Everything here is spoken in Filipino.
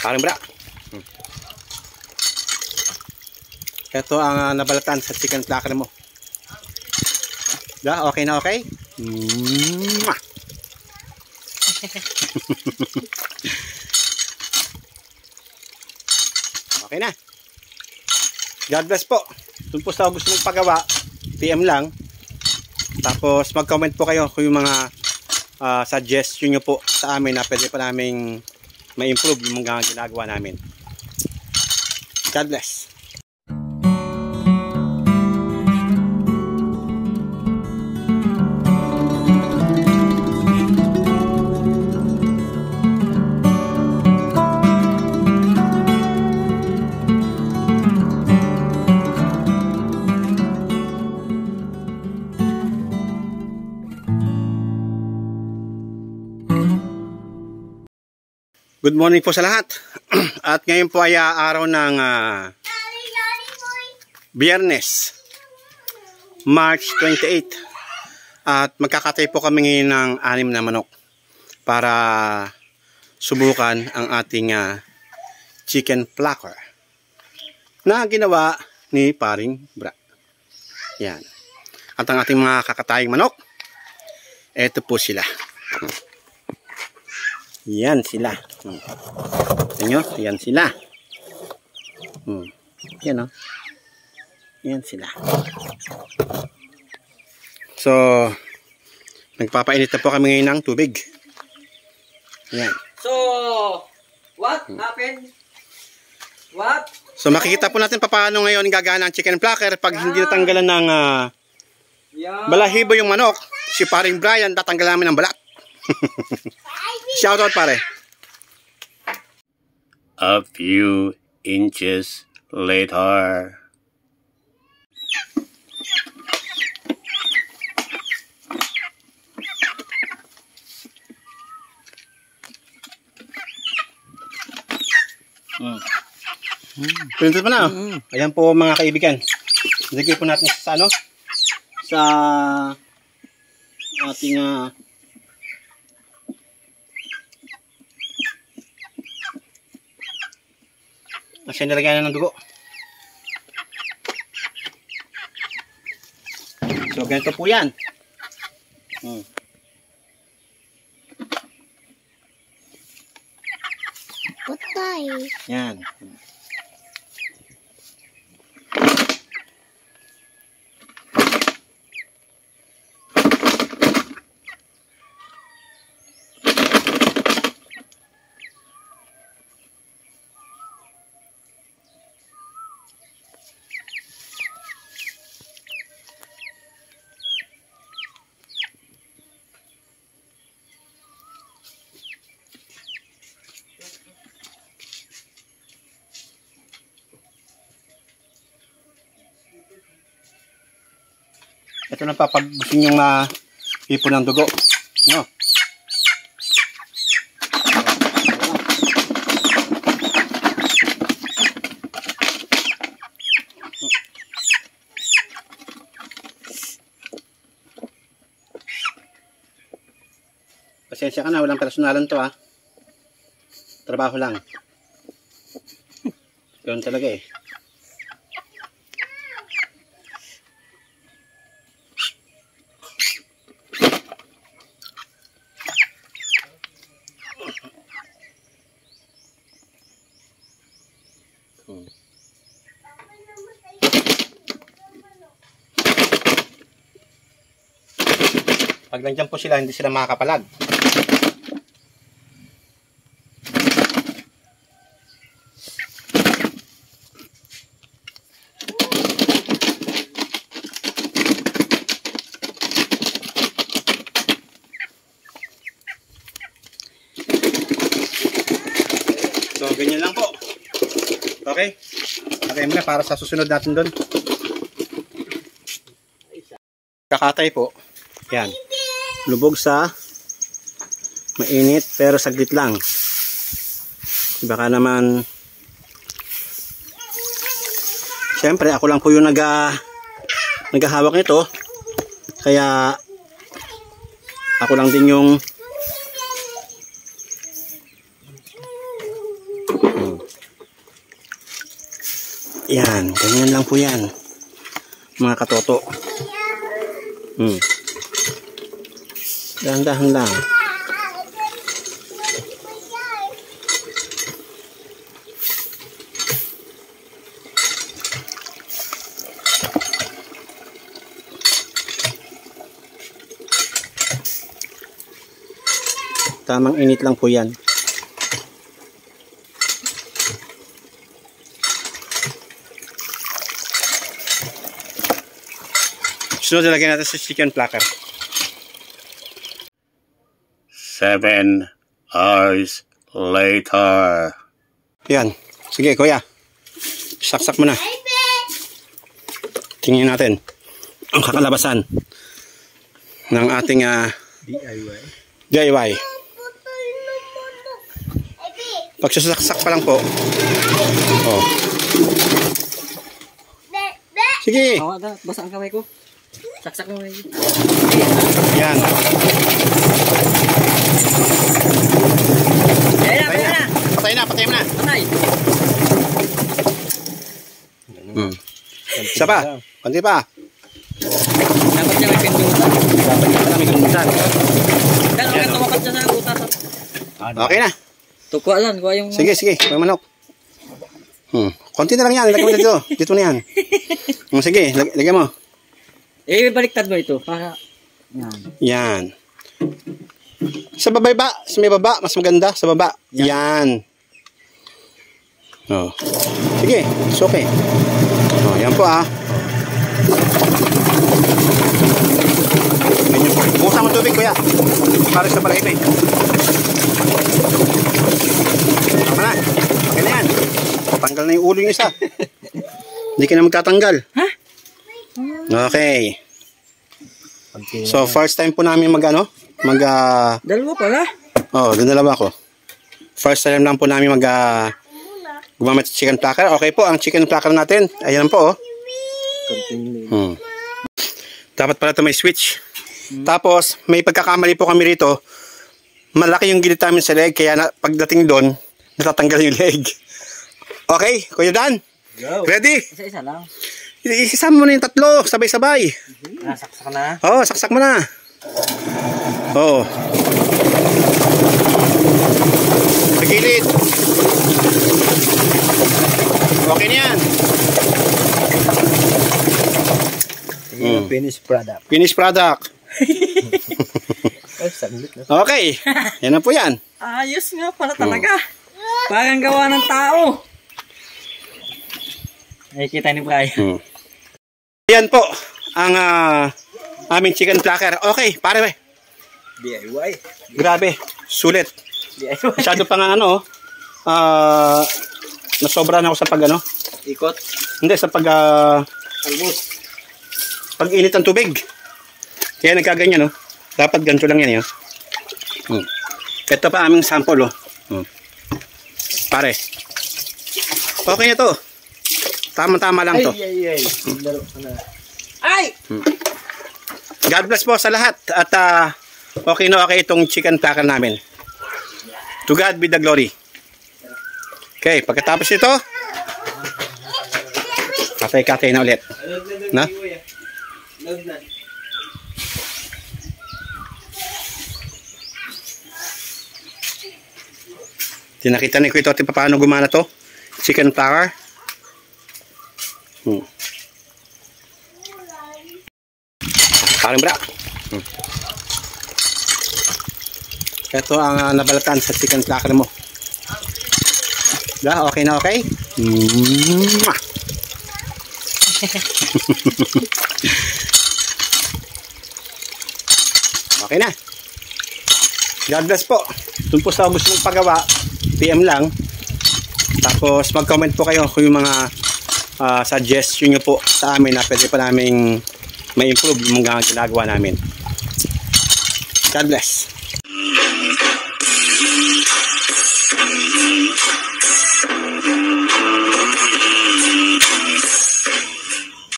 Parang bra. Ito ang nabalatan sa chicken platter mo. Da, okay na okay? Okay na. God bless po. Kung po sa gusto mong pagawa, PM lang. Tapos mag-comment po kayo kung yung mga suggestion nyo po sa amin na pwede pa namin ma-improve yung mga ginagawa namin. God bless. Good morning po sa lahat. At ngayon po ay araw ng Biyernes, March 28. At magkakatay po kami ngayon ng 6 na manok para subukan ang ating chicken platter na ginawa ni Paring Bra. Yan. At ang ating mga kakatayang manok, eto po sila. Yan sila. Tingnan nyo, yan sila. Yan o. Yan sila. So, nagpapainit na po kami ngayon ng tubig. Yan. So, what happened? What? So, makikita po natin paano ngayon gagana ang chicken platter pag hindi natanggalan ng balahibo yung manok. Si Paring Brian, tatanggalan namin ng balat. Shout out pare. A few inches later. Pinunod pa na. Ayan po mga kaibigan. Lagay po natin sa ano? Sa ating siya nilagyan na ng dugo. So, ganito po yan. Patay. Yan. Ito na pa pag gusto nyo ipon ng dugo. No? Pasensya ka na, walang personalan to trabaho lang. Yun talaga eh. Pag nandiyan po sila, hindi sila makakapalag. So, ganyan lang po. Okay? Okay muna para sa susunod natin doon. Kakatay po. Yan. Lubog sa mainit pero saglit lang. Baka naman siyempre ako lang po yung naghahawak nito. Kaya ako lang din yung Yan, ganyan lang po yan. Mga katoto. Dahan-dahan lang. Tamang init lang po yan. Sunod na lagyan natin sa chicken platter. 7 hours later. Yan. Sige, kuya. Saksak mo na. Tingnan natin ang kakalabasan ng ating DIY. Pag sasaksak pa lang po. Oh. Sige. Basa ang kamay ko. Saksak mo. Yan. Patay na. Patay mo na. Patay. Isa pa. Kunti pa. Dapat niya may pindutan. Dapat niya may pindutan. Dan, okay, tumakat siya sa butas. Okay na. Kuha yan, kuha yung... Sige. May manok. Konti na lang yan. Lagyan mo dito. Dito na yan. Sige, lagyan mo. Baliktad mo ito. Para... Yan. Sa baba ba? Sa may baba. Mas maganda. Sa baba. Yan. Oh. Sige. It's okay. Oh, yan po Bukasan mo tubig, kuya. Para sa balay ito eh. Tama na. Okay na yan. Tanggal na yung ulo yung isa. Hindi ka na magtatanggal. Ha? Okay. So, first time po namin dalawa pala? Dalawa ko. First time lang po namin gumamit sa chicken platter. Okay po, ang chicken platter natin. Ayan po, Dapat pala ito may switch. Tapos, may pagkakamali po kami rito. Malaki yung gilid namin sa leg, kaya pagdating doon, natatanggal yung leg. Okay, Kuya Dan? Go. Ready? Isa-isa lang. Isasama mo na yung tatlo, sabay-sabay. Saksak na. Saksak mo na. Sa gilid. Okay na yan. Finished product. Finished product. Okay. Yan na po yan. Ayos nga pala talaga. Parang gawa ng tao. Ay, kita ni Brian. Yan po ang aming chicken platter. Okay, pare. DIY. Grabe, sulit. DIY. Masyado pa nga nasobra na ako sa Ikot. Hindi, sa Almost. pag-init ng tubig. Kaya nagkaganyan, Dapat ganito lang yan, Ito pa aming sample, Pare. Okay na to. Tama-tama lang to. Ay! God bless po sa lahat. At okay na okay itong chicken platter namin. To God be the glory. Okay, pagkatapos ito, katay-katay na ulit. Na? Tinakita ni Kuya Toti paano gumana to. Chicken platter. Parang bra. Ito ang nabalatan sa chicken platter mo. Okay na okay? Okay na. God bless po. Kung po sa gusto mong pagawa, PM lang. Tapos mag-comment po kayo kung yung mga suggestion nyo po sa amin na pwede pa namin ma-improve yung mga ginagawa namin. God bless.